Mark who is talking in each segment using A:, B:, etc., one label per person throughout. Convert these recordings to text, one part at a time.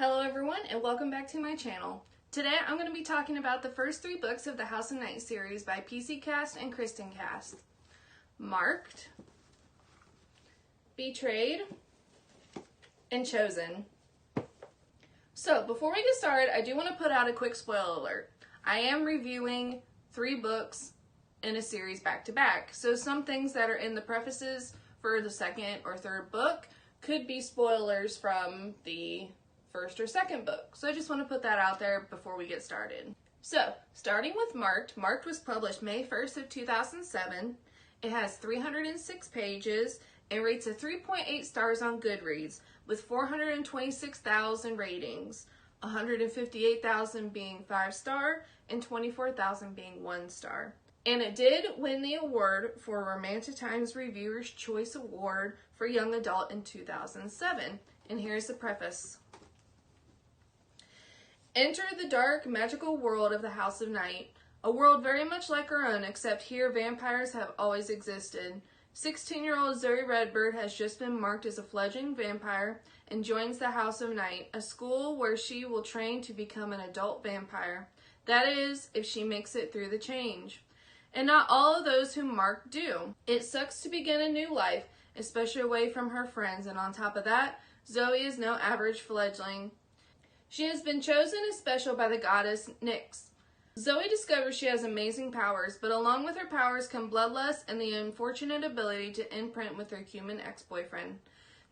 A: Hello everyone and welcome back to my channel. Today I'm going to be talking about the first 3 books of the House of Night series by P.C Cast and Kristin Cast. Marked, Betrayed, and Chosen. So before we get started, I do want to put out a quick spoiler alert. I am reviewing 3 books in a series back to back, so some things that are in the prefaces for the second or third book could be spoilers from the first or second book. So I just want to put that out there before we get started. So, starting with Marked. Marked was published May 1st of 2007. It has 306 pages and rates a 3.8 stars on Goodreads with 426,000 ratings, 158,000 being 5-star and 24,000 being 1-star. And it did win the award for Romantic Times Reviewer's Choice Award for Young Adult in 2007. And here's the preface. Enter the dark, magical world of the House of Night, a world very much like our own, except here vampires have always existed. 16-year-old Zoe Redbird has just been marked as a fledgling vampire and joins the House of Night, a school where she will train to become an adult vampire. That is, if she makes it through the change. And not all of those who Mark do. It sucks to begin a new life, especially away from her friends, and on top of that, Zoe is no average fledgling. She has been chosen as special by the goddess Nyx. Zoe discovers she has amazing powers, but along with her powers come bloodlust and the unfortunate ability to imprint with her human ex-boyfriend.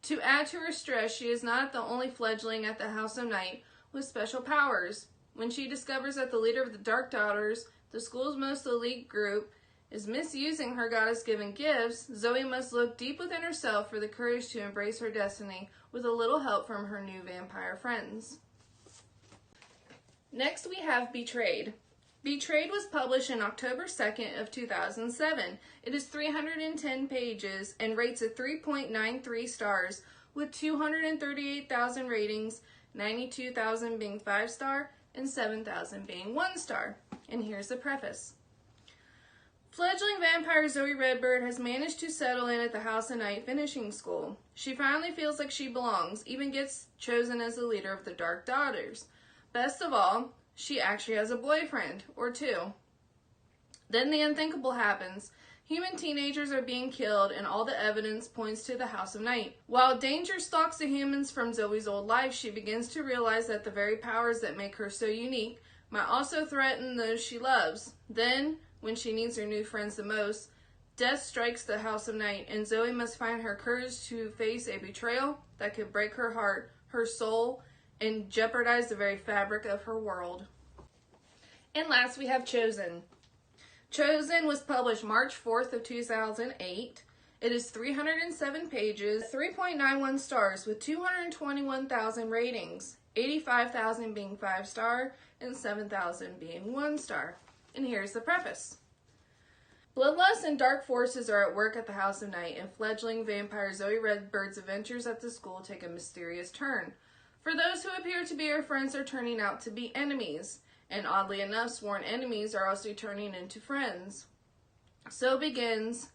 A: To add to her stress, she is not the only fledgling at the House of Night with special powers. When she discovers that the leader of the Dark Daughters, the school's most elite group, is misusing her goddess-given gifts, Zoe must look deep within herself for the courage to embrace her destiny with a little help from her new vampire friends. Next we have Betrayed. Betrayed was published on October 2nd of 2007. It is 310 pages and rates a 3.93 stars with 238,000 ratings, 92,000 being 5-star and 7,000 being 1-star. And here's the preface. Fledgling vampire Zoe Redbird has managed to settle in at the House of Night finishing school. She finally feels like she belongs, even gets chosen as the leader of the Dark Daughters. Best of all, she actually has a boyfriend, or 2. Then the unthinkable happens. Human teenagers are being killed and all the evidence points to the House of Night. While danger stalks the humans from Zoe's old life, she begins to realize that the very powers that make her so unique might also threaten those she loves. Then, when she needs her new friends the most, death strikes the House of Night, and Zoe must find her courage to face a betrayal that could break her heart, her soul, and jeopardize the very fabric of her world. And last we have Chosen. Chosen was published March 4th of 2008. It is 307 pages, 3.91 stars with 221,000 ratings, 85,000 being 5-star and 7,000 being 1-star. And here's the preface. Bloodlust and dark forces are at work at the House of Night, and fledgling vampire Zoe Redbird's adventures at the school take a mysterious turn. For those who appear to be her friends are turning out to be enemies, and oddly enough, sworn enemies are also turning into friends. So begins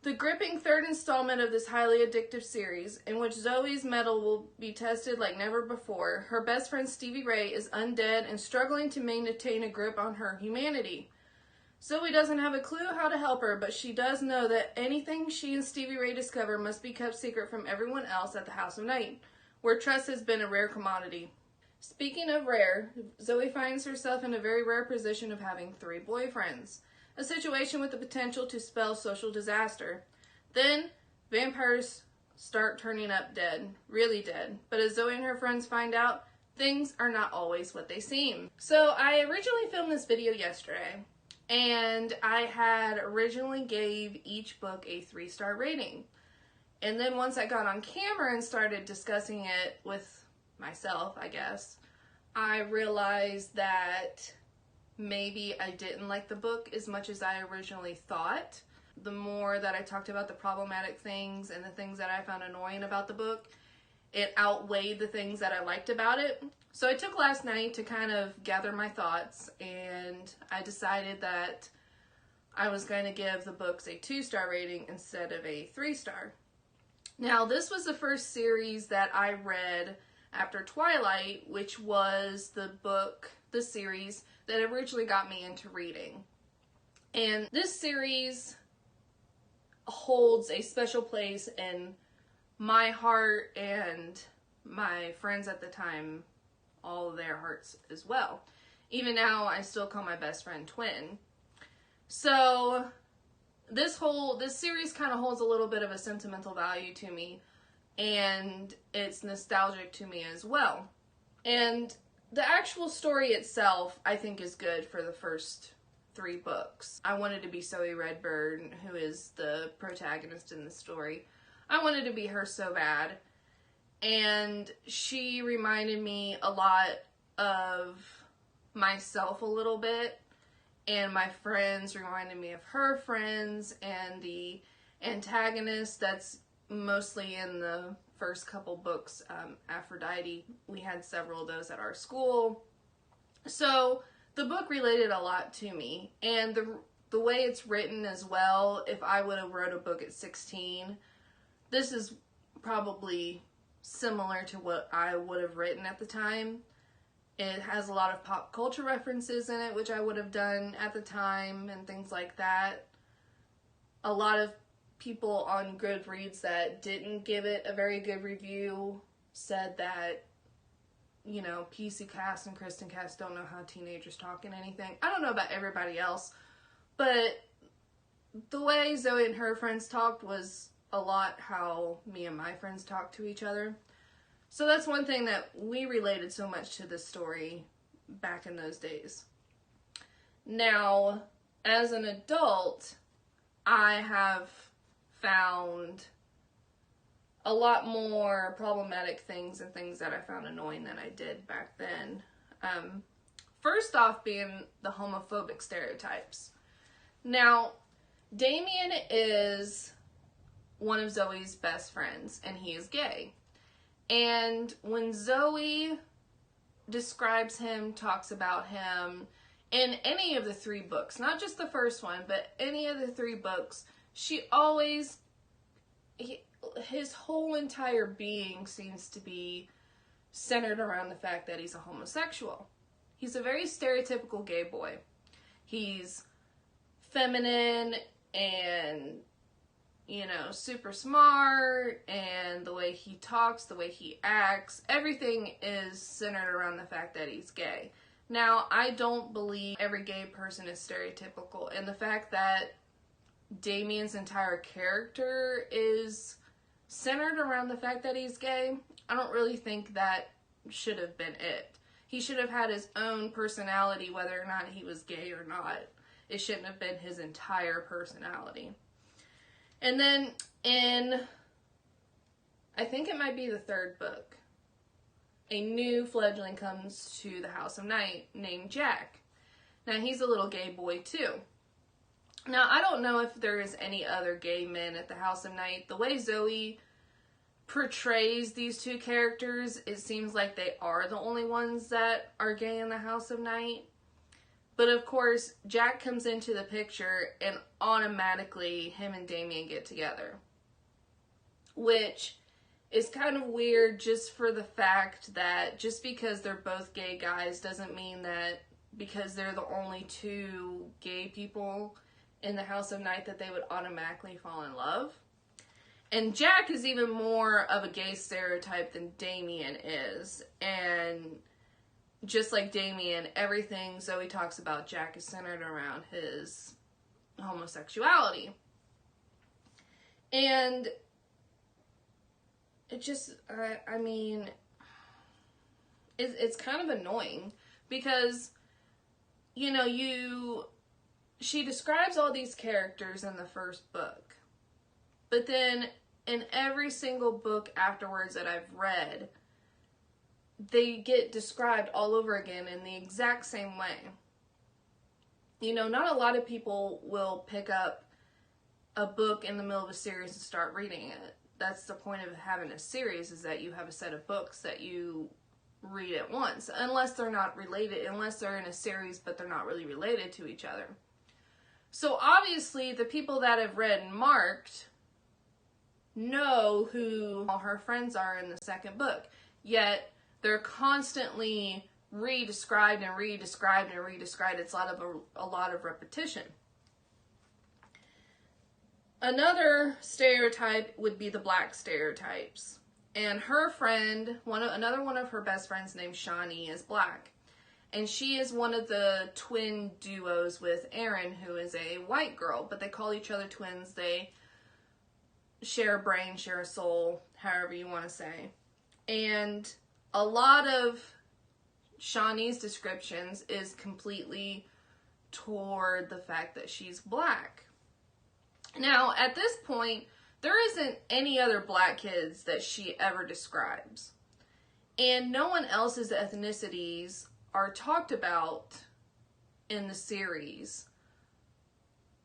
A: the gripping third installment of this highly addictive series, in which Zoe's mettle will be tested like never before. Her best friend Stevie Ray is undead and struggling to maintain a grip on her humanity. Zoe doesn't have a clue how to help her, but she does know that anything she and Stevie Ray discover must be kept secret from everyone else at the House of Night, where trust has been a rare commodity. Speaking of rare, Zoe finds herself in a very rare position of having 3 boyfriends, a situation with the potential to spell social disaster. Then, vampires start turning up dead, really dead, but as Zoe and her friends find out, things are not always what they seem. So I originally filmed this video yesterday, and I had originally gave each book a 3-star rating. And then once I got on camera and started discussing it with myself, I guess, I realized that maybe I didn't like the book as much as I originally thought. The more that I talked about the problematic things and the things that I found annoying about the book, it outweighed the things that I liked about it. So I took last night to kind of gather my thoughts, and I decided that I was going to give the books a 2-star rating instead of a 3-star. Now, this was the first series that I read after Twilight, which was the series that originally got me into reading. And this series holds a special place in my heart and my friends at the time, all of their hearts as well. Even now, I still call my best friend twin. So this series kind of holds a little bit of a sentimental value to me, and it's nostalgic to me as well. And the actual story itself, I think, is good for the first 3 books. I wanted to be Zoe Redburn, who is the protagonist in the story. I wanted to be her so bad. And she reminded me a lot of myself a little bit. And my friends reminded me of her friends. And the antagonist that's mostly in the first couple books, Aphrodite. We had several of those at our school. So the book related a lot to me. And the way it's written as well, if I would have wrote a book at 16, this is probably similar to what I would have written at the time. It has a lot of pop culture references in it, which I would have done at the time and things like that. A lot of people on Goodreads that didn't give it a very good review said that, you know, P.C. Cast and Kristin Cast don't know how teenagers talk and anything. I don't know about everybody else, but the way Zoe and her friends talked was a lot how me and my friends talked to each other. So that's one thing that we related so much to this story back in those days. Now, as an adult, I have found a lot more problematic things and things that I found annoying than I did back then. First off being the homophobic stereotypes. Now, Damien is one of Zoe's best friends, and he is gay. And when Zoe describes him, talks about him, in any of the 3 books, not just the first one, but any of the 3 books, she always, his whole entire being seems to be centered around the fact that he's a homosexual. He's a very stereotypical gay boy. He's feminine and, you know, super smart, and the way he talks, the way he acts, everything is centered around the fact that he's gay. Now, I don't believe every gay person is stereotypical, and the fact that Damien's entire character is centered around the fact that he's gay, I don't really think that should have been it. He should have had his own personality, whether or not he was gay or not. It shouldn't have been his entire personality. And then in, I think it might be the 3rd book, a new fledgling comes to the House of Night named Jack. Now, he's a little gay boy too. Now, I don't know if there is any other gay men at the House of Night. The way Zoe portrays these 2 characters, it seems like they are the only ones that are gay in the House of Night. But of course, Jack comes into the picture and automatically him and Damien get together. Which is kind of weird, just for the fact that just because they're both gay guys doesn't mean that because they're the only 2 gay people in the House of Night that they would automatically fall in love. And Jack is even more of a gay stereotype than Damien is. And just like Damien, everything Zoe talks about Jack is centered around his homosexuality. And it just, I mean, it's kind of annoying because, you know, she describes all these characters in the first book, but then in every single book afterwards that I've read, they get described all over again in the exact same way. You know, not a lot of people will pick up a book in the middle of a series and start reading it. That's the point of having a series, is that you have a set of books that you read at once, unless they're not related, unless they're in a series but they're not really related to each other. So obviously the people that have read Marked know who all her friends are in the second book, yet they're constantly re-described and re-described and re-described. It's a lot of repetition. Another stereotype would be the black stereotypes. And her friend, another one of her best friends named Shawnee, is black. And she is one of the twin duos with Erin, who is a white girl. But they call each other twins. They share a brain, share a soul, however you want to say. And a lot of Shawnee's descriptions is completely toward the fact that she's black. Now, at this point, there isn't any other black kids that she ever describes. And no one else's ethnicities are talked about in the series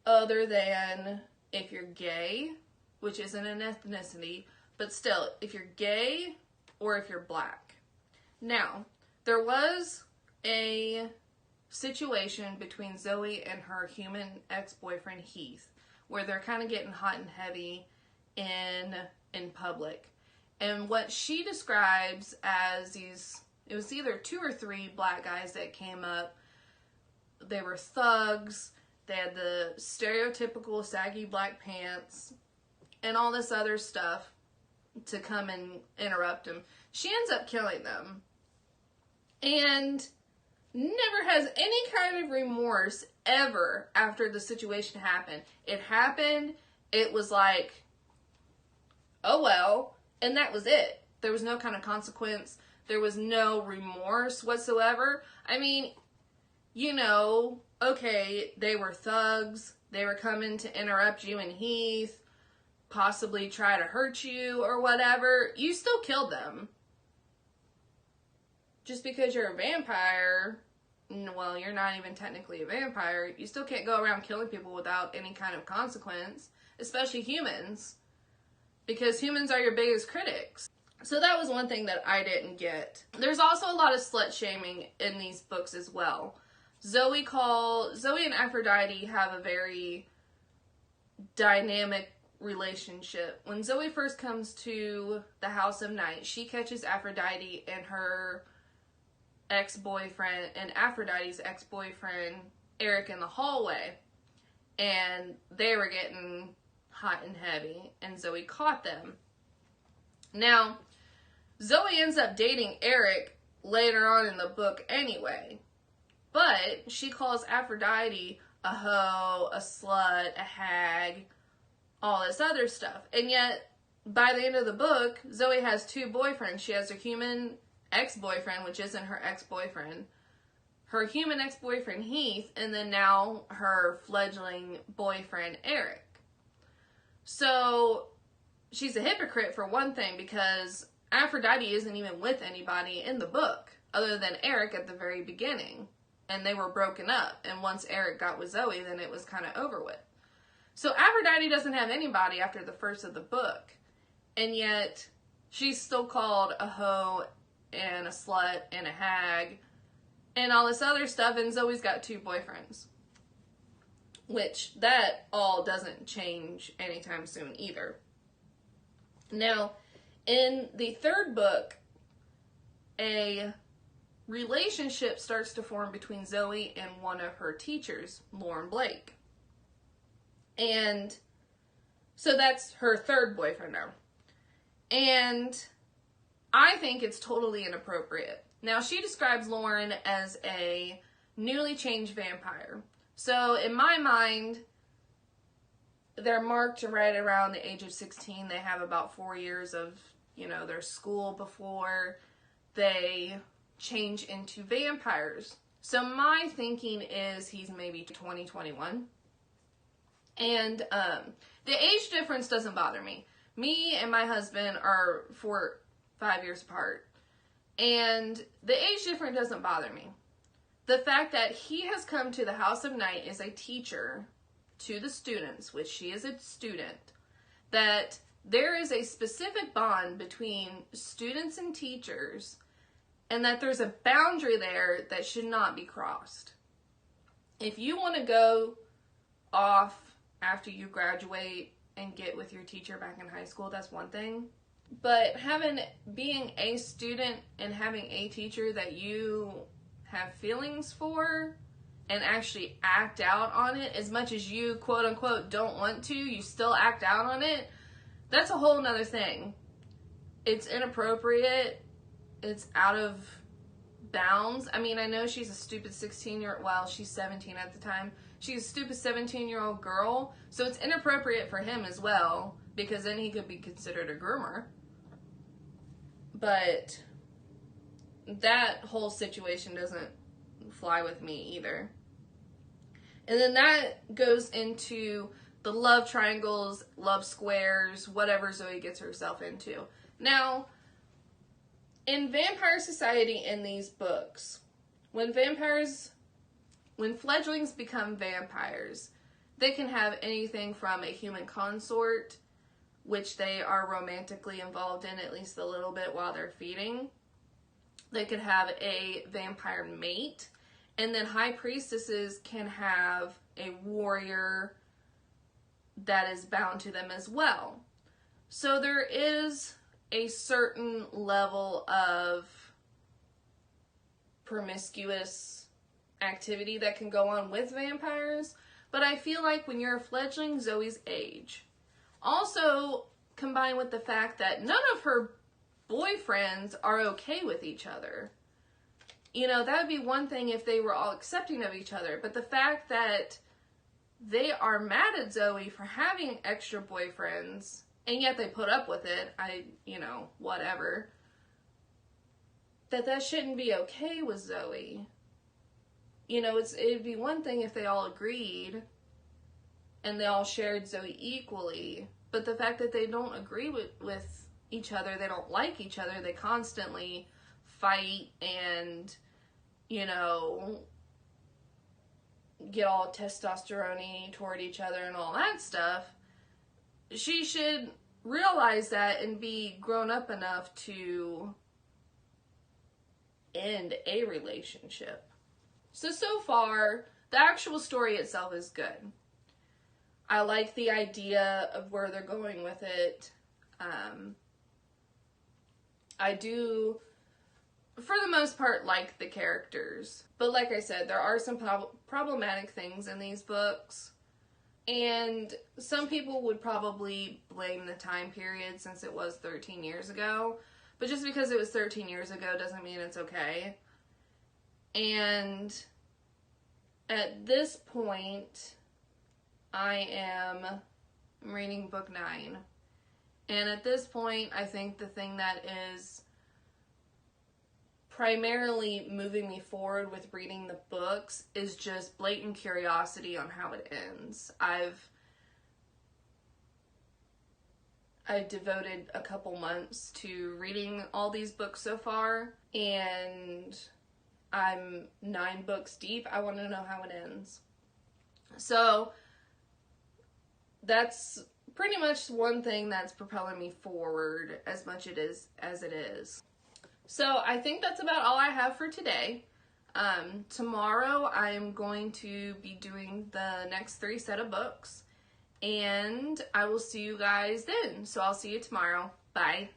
A: other than if you're gay, which isn't an ethnicity, but still, if you're gay or if you're black. Now, there was a situation between Zoe and her human ex-boyfriend Heath, where they're kind of getting hot and heavy in public. And what she describes as it was either 2 or 3 black guys that came up. They were thugs. They had the stereotypical saggy black pants and all this other stuff to come and interrupt him. She ends up killing them. And never has any kind of remorse ever after the situation happened. It happened. It was like, oh well, and that was it. There was no kind of consequence. There was no remorse whatsoever. I mean, you know, okay, they were thugs. They were coming to interrupt you and Heath, possibly try to hurt you or whatever. You still killed them. Just because you're a vampire, well, you're not even technically a vampire. You still can't go around killing people without any kind of consequence, especially humans, because humans are your biggest critics. So that was one thing that I didn't get. There's also a lot of slut shaming in these books as well. Zoe and Aphrodite have a very dynamic relationship. When Zoe first comes to the House of Night, she catches Aphrodite and her ex-boyfriend and Aphrodite's ex-boyfriend Eric in the hallway, and they were getting hot and heavy, and Zoe caught them. Now, Zoe ends up dating Eric later on in the book anyway, but she calls Aphrodite a hoe, a slut, a hag, all this other stuff. And yet, by the end of the book, Zoe has 2 boyfriends. She has her human ex-boyfriend, which isn't her ex-boyfriend, her human ex-boyfriend Heath, and then now her fledgling boyfriend Eric. So she's a hypocrite for one thing, because Aphrodite isn't even with anybody in the book other than Eric at the very beginning, and they were broken up, and once Eric got with Zoe, then it was kind of over with. So Aphrodite doesn't have anybody after the first of the book, and yet she's still called a hoe and a slut and a hag and all this other stuff, and Zoe's got 2 boyfriends, which that all doesn't change anytime soon either. Now, in the 3rd book, a relationship starts to form between Zoe and one of her teachers, Lauren Blake. And so that's her 3rd boyfriend now. And I think it's totally inappropriate. Now, she describes Lauren as a newly changed vampire. So, in my mind, they're marked right around the age of 16. They have about 4 years of, their school before they change into vampires. So, my thinking is he's maybe 20, 21. And the age difference doesn't bother me. Me and my husband are 5 years apart, and the age difference doesn't bother me. The fact that he has come to the House of Night as a teacher to the students, which she is a student, that there is a specific bond between students and teachers, and that there's a boundary there that should not be crossed. If you want to go off after you graduate and get with your teacher back in high school, that's one thing. But being a student and having a teacher that you have feelings for and actually act out on it, as much as you quote unquote don't want to, you still act out on it, that's a whole nother thing. It's inappropriate. It's out of bounds. I mean, I know she's a stupid 16-year-old, well, she's 17 at the time. She's a stupid 17-year-old girl, so it's inappropriate for him as well, because then he could be considered a groomer. But that whole situation doesn't fly with me either. And then that goes into the love triangles, love squares, whatever Zoe gets herself into. Now, in Vampire Society in these books, when fledglings become vampires, they can have anything from a human consort, which they are romantically involved in at least a little bit while they're feeding. They could have a vampire mate, and then high priestesses can have a warrior that is bound to them as well. So there is a certain level of promiscuous activity that can go on with vampires, but I feel like when you're a fledgling, Zoe's age. Also, combined with the fact that none of her boyfriends are okay with each other. You know, that would be one thing if they were all accepting of each other, but the fact that they are mad at Zoe for having extra boyfriends, and yet they put up with it, whatever, that shouldn't be okay with Zoe. You know, it'd be one thing if they all agreed and they all shared Zoe equally, but the fact that they don't agree with each other, they don't like each other, they constantly fight and, get all testosterone-y toward each other and all that stuff, she should realize that and be grown up enough to end a relationship. So far, the actual story itself is good. I like the idea of where they're going with it. I do, for the most part, like the characters. But like I said, there are some problematic things in these books. And some people would probably blame the time period since it was 13 years ago. But just because it was 13 years ago doesn't mean it's okay. And at this point, I'm reading book 9. And at this point, I think the thing that is primarily moving me forward with reading the books is just blatant curiosity on how it ends. I've devoted a couple months to reading all these books so far, and I'm 9 books deep. I want to know how it ends. So that's pretty much one thing that's propelling me forward as much as it is. So I think that's about all I have for today. Tomorrow I'm going to be doing the next 3 set of books, and I will see you guys then. So I'll see you tomorrow. Bye.